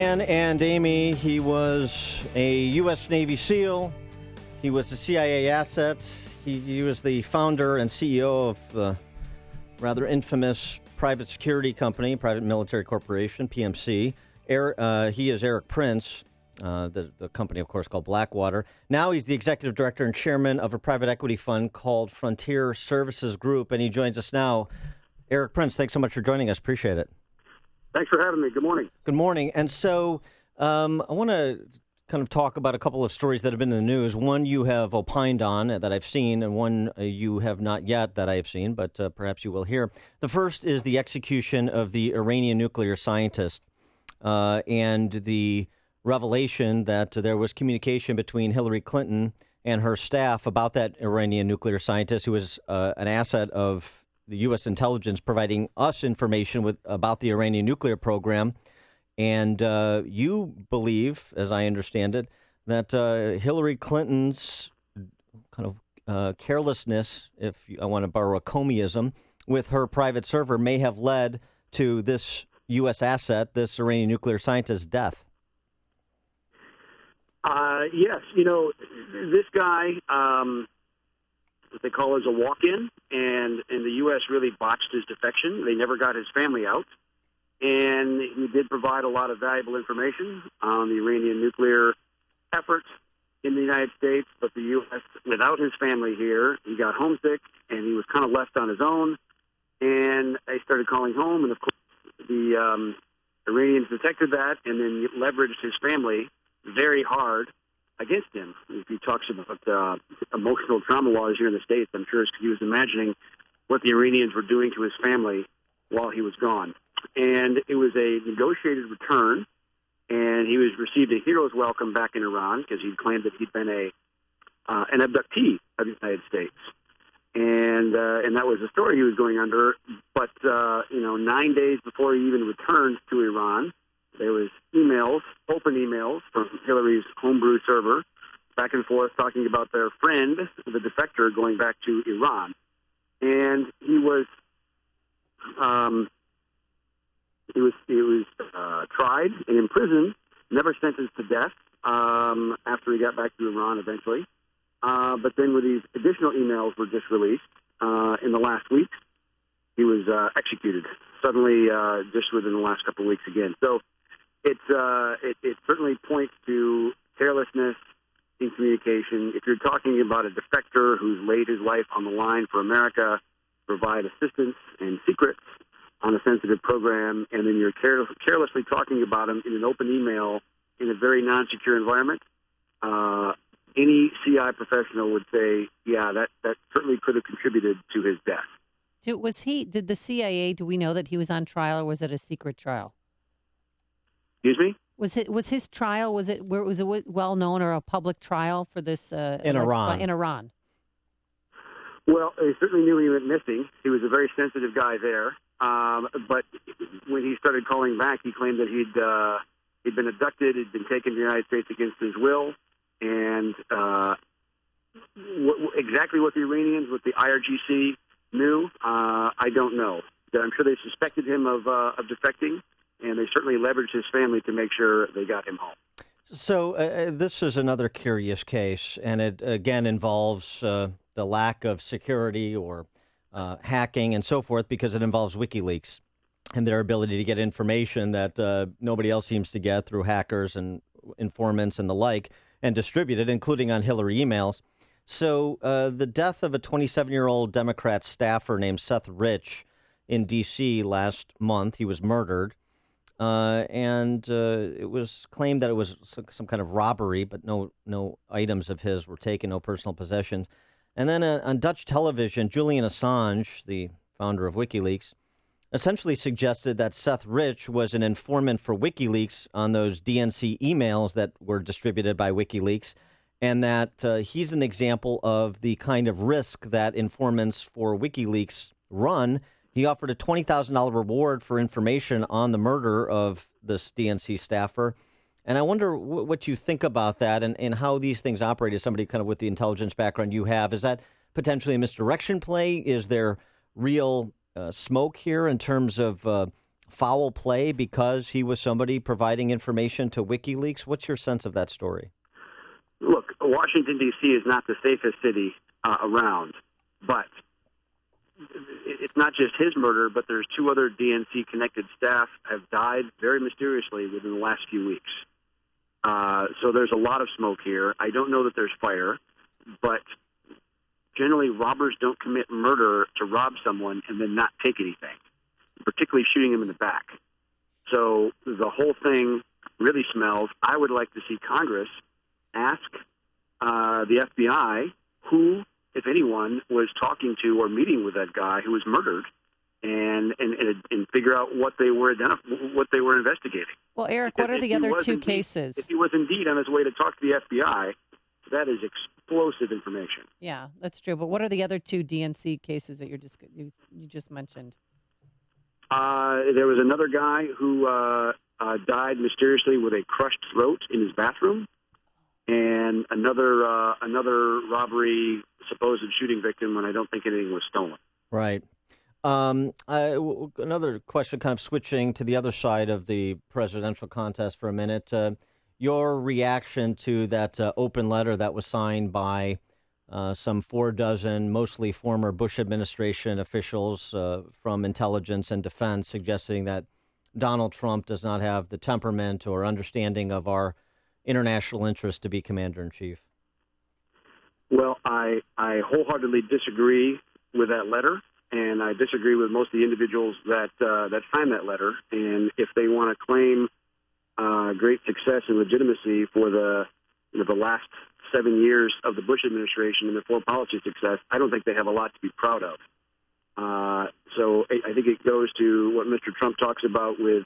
And Amy, he was a U.S. Navy SEAL. He was a CIA asset. He was the founder and CEO of the rather infamous private security company, private military corporation, PMC. He is Erik Prince, the company, of course, called Blackwater. Now he's the executive director and chairman of a private equity fund called Frontier Services Group, and he joins us now. Erik Prince, thanks so much for joining us. Appreciate it. Thanks for having me. Good morning. Good morning. And so I want to kind of talk about a couple of stories that have been in the news. One you have opined on that I've seen, and one you have not yet that I have seen, but perhaps you will hear. The first is the execution of the Iranian nuclear scientist and the revelation that there was communication between Hillary Clinton and her staff about that Iranian nuclear scientist who was an asset of the U.S. intelligence providing us information about the Iranian nuclear program. And you believe, as I understand it, that Hillary Clinton's kind of carelessness, if I want to borrow a Comeyism, with her private server may have led to this U.S. asset, this Iranian nuclear scientist's death. Yes. You know, this guy, what they call is a walk-in, and the U.S. really botched his defection. They never got his family out. And he did provide a lot of valuable information on the Iranian nuclear efforts in the United States, but the U.S., without his family here, he got homesick, and he was kind of left on his own. And they started calling home, and of course, the Iranians detected that and then leveraged his family very hard against him. If he talks about emotional trauma while he was here in the States, I'm sure it's because he was imagining what the Iranians were doing to his family while he was gone. And it was a negotiated return, and he received a hero's welcome back in Iran because he claimed that he'd been an abductee of the United States. And that was the story he was going under. But, 9 days before he even returned to Iran, there was open emails from Hillary's homebrew server, back and forth talking about their friend, the defector, going back to Iran. And he was tried and imprisoned, never sentenced to death after he got back to Iran eventually. But then when these additional emails were just released in the last week, he was executed suddenly just within the last couple of weeks again. So it certainly points to carelessness in communication. If you're talking about a defector who's laid his life on the line for America, provide assistance and secrets on a sensitive program, and then you're carelessly talking about him in an open email in a very non-secure environment, any CI professional would say, yeah, that certainly could have contributed to his death. Did the CIA, do we know that he was on trial, or was it a secret trial? Excuse me? Was his trial, was it well known or a public trial for this? In Iran. In Iran. Well, they certainly knew he went missing. He was a very sensitive guy there. But when he started calling back, he claimed that he'd been abducted, he'd been taken to the United States against his will, and exactly what the Iranians, what the IRGC knew, I don't know. I'm sure they suspected him of defecting, and they certainly leveraged his family to make sure they got him home. So this is another curious case, and it again involves the lack of security or hacking and so forth, because it involves WikiLeaks and their ability to get information that nobody else seems to get through hackers and informants and the like, and distribute it, including on Hillary emails. So the death of a 27-year-old Democrat staffer named Seth Rich in D.C. last month, he was murdered. And it was claimed that it was some kind of robbery, but no items of his were taken, no personal possessions. And then on Dutch television, Julian Assange, the founder of WikiLeaks, essentially suggested that Seth Rich was an informant for WikiLeaks on those DNC emails that were distributed by WikiLeaks, and that he's an example of the kind of risk that informants for WikiLeaks run. He offered a $20,000 reward for information on the murder of this DNC staffer. And I wonder what you think about that and how these things operate as somebody kind of with the intelligence background you have. Is that potentially a misdirection play? Is there real smoke here in terms of foul play because he was somebody providing information to WikiLeaks? What's your sense of that story? Look, Washington, D.C. is not the safest city around, but it's not just his murder, but there's 2 other DNC-connected staff have died very mysteriously within the last few weeks. So there's a lot of smoke here. I don't know that there's fire, but generally robbers don't commit murder to rob someone and then not take anything, particularly shooting them in the back. So the whole thing really smells. I would like to see Congress ask the FBI who, if anyone, was talking to or meeting with that guy who was murdered, and figure out what they were investigating. Well, Eric, what are the other 2 cases? If he was indeed on his way to talk to the FBI, that is explosive information. Yeah, that's true. But what are the other 2 DNC cases that you just mentioned? There was another guy who died mysteriously with a crushed throat in his bathroom, and another robbery, supposed shooting victim, when I don't think anything was stolen. Right. Another question, kind of switching to the other side of the presidential contest for a minute. Your reaction to that open letter that was signed by some 4 dozen, mostly former Bush administration officials from intelligence and defense, suggesting that Donald Trump does not have the temperament or understanding of our international interest to be commander-in-chief? Well, I wholeheartedly disagree with that letter, and I disagree with most of the individuals that signed that letter. And if they want to claim great success and legitimacy for the last 7 years of the Bush administration and their foreign policy success, I don't think they have a lot to be proud of. So I think it goes to what Mr. Trump talks about with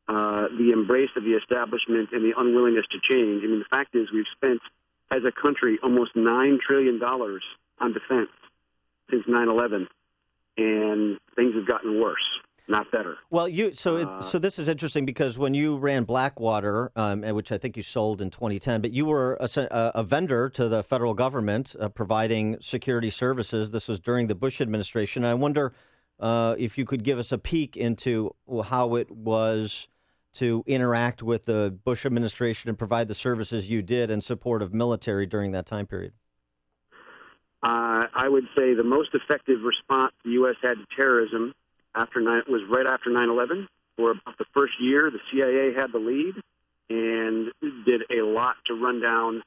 the embrace of the establishment and the unwillingness to change. I mean, the fact is we've spent, as a country, almost $9 trillion on defense since 9/11, and things have gotten worse, not better. Well, so this is interesting because when you ran Blackwater, which I think you sold in 2010, but you were a vendor to the federal government providing security services. This was during the Bush administration. I wonder if you could give us a peek into how it was to interact with the Bush administration and provide the services you did in support of military during that time period. I would say the most effective response the U.S. had to terrorism was right after 9/11. For about the first year, the CIA had the lead and did a lot to run down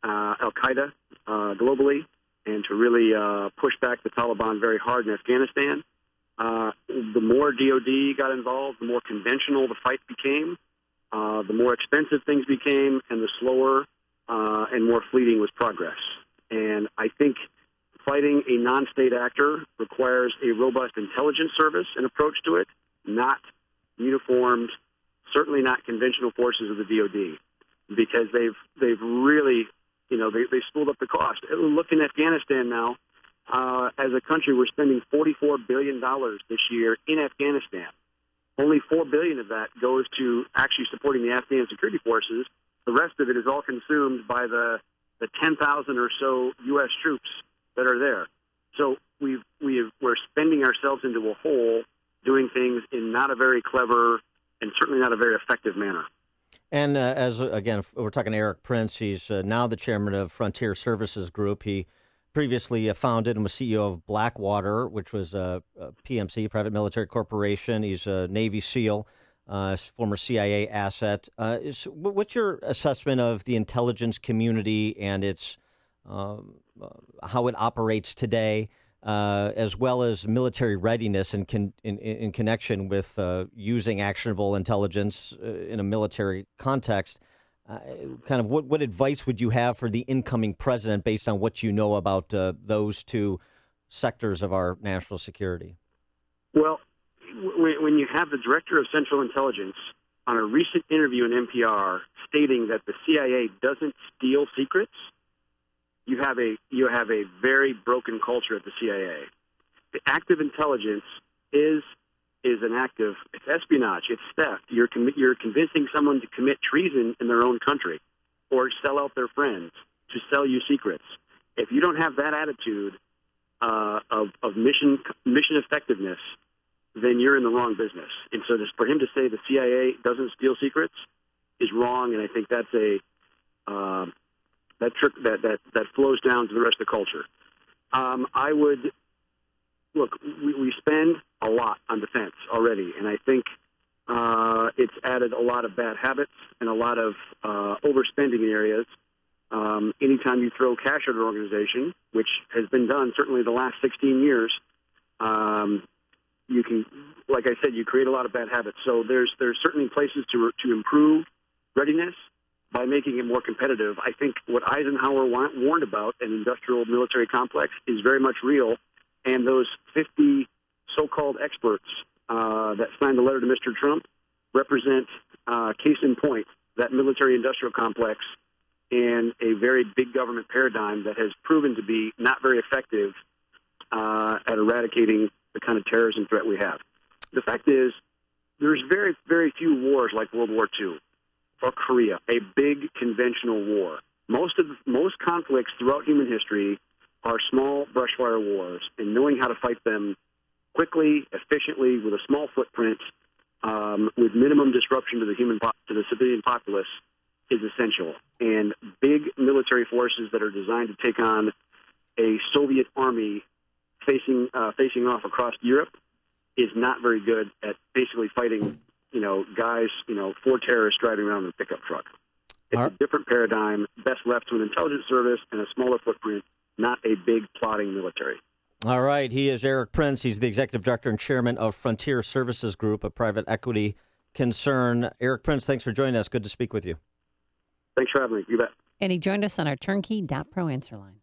al-Qaeda globally and to really push back the Taliban very hard in Afghanistan. The more DOD got involved, the more conventional the fight became, the more expensive things became, and the slower and more fleeting was progress. And I think fighting a non-state actor requires a robust intelligence service and approach to it, not uniformed, certainly not conventional forces of the DOD, because they've really, they spooled up the cost. Look in Afghanistan now. As a country, we're spending $44 billion this year in Afghanistan. Only $4 billion of that goes to actually supporting the Afghan security forces. The rest of it is all consumed by the 10,000 or so U.S. troops that are there. So we're spending ourselves into a hole, doing things in not a very clever and certainly not a very effective manner. And we're talking to Erik Prince. He's now the chairman of Frontier Services Group. He previously founded and was CEO of Blackwater, which was a PMC, private military corporation. He's a Navy SEAL, former CIA asset. What's your assessment of the intelligence community and its how it operates today, as well as military readiness in connection with using actionable intelligence in a military context? Kind of what advice would you have for the incoming president based on what you know about those 2 sectors of our national security? Well, when you have the director of Central Intelligence on a recent interview in NPR stating that the CIA doesn't steal secrets, you have a very broken culture at the CIA. The active intelligence is an active. It's espionage. It's theft. You're convincing someone to commit treason in their own country, or sell out their friends to sell you secrets. If you don't have that attitude of mission effectiveness, then you're in the wrong business. And so for him to say the CIA doesn't steal secrets is wrong, and I think that's that flows down to the rest of the culture. I would look. We spend a lot on defense already, and I think it's added a lot of bad habits and a lot of overspending in areas. Anytime you throw cash at an organization, which has been done certainly the last 16 years, you can, like I said, you create a lot of bad habits. So there's certainly places to improve readiness by making it more competitive. I think what Eisenhower warned about, an industrial military complex, is very much real. And those 50 so-called experts that signed the letter to Mr. Trump represent, case in point, that military-industrial complex and a very big government paradigm that has proven to be not very effective at eradicating the kind of terrorism threat we have. The fact is, there's very, very few wars like World War II or Korea, a big conventional war. Most conflicts throughout human history are small brushfire wars, and knowing how to fight them quickly, efficiently, with a small footprint, with minimum disruption to the civilian populace is essential. And big military forces that are designed to take on a Soviet army facing off across Europe is not very good at basically fighting, guys, 4 terrorists driving around in a pickup truck. It's a different paradigm, best left to an intelligence service and a smaller footprint, not a big plotting military. All right. He is Erik Prince. He's the executive director and chairman of Frontier Services Group, a private equity concern. Erik Prince, thanks for joining us. Good to speak with you. Thanks for having me. You bet. And he joined us on our turnkey.pro answer line.